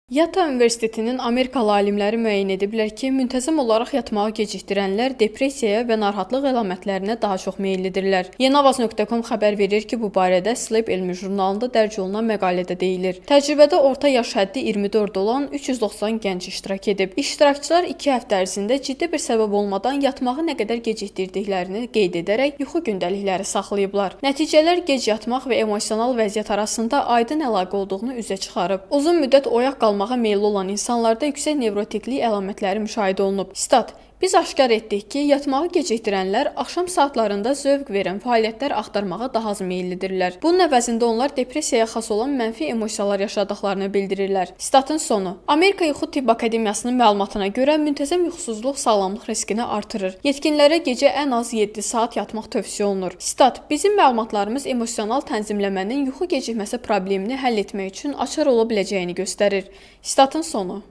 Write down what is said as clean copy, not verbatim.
Yata Universitetinin Amerikalı alimləri müəyyən ediblər ki, müntəzəm olaraq yatmağı gecikdirənlər depressiyaya və narahatlıq əlamətlərinə daha çox meyillidirlər. Yenavaz.com xəbər verir ki, bu barədə Sleep elmi jurnalında dərc olunan məqalədə deyilir. Təcrübədə orta yaş həddi 24 olan 390 gənc iştirak edib. İştirakçılar 2 həftə ərzində ciddi bir səbəb olmadan yatmağı nə qədər gecikdirdiklərini qeyd edərək yuxu gündəlikləri saxlayıblar. Nəticələr gec yatmaq və emosional vəziyyət arasında aydın əlaqə olduğunu üzə çıxarıb. Uzun müddət oyaq qalmağa meyilli olan insanlarda yüksək nevrotiklik əlamətləri müşahidə olunub. Stat: Biz aşkar etdik ki, yatmağı gecikdirənlər axşam saatlarında zövq verən fəaliyyətlər axtarmağa daha az meyillidirlər. Bunun əvəzində onlar depressiyaya xas olan mənfi emosiyalar yaşadıqlarını bildirirlər. Statın sonu. Amerika Yuxu Tibb Akademiyasının məlumatına görə müntəzəm yuxusuzluq sağlamlıq riskini artırır. Yetkinlərə gecə ən az 7 saat yatmaq tövsiyə olunur. Stat: Bizim məlumatlarımız emosional tənzimləmənin yuxu gecikməsi problemini həll etmək üçün açar ola biləcəyini göstərir. Statın sonu.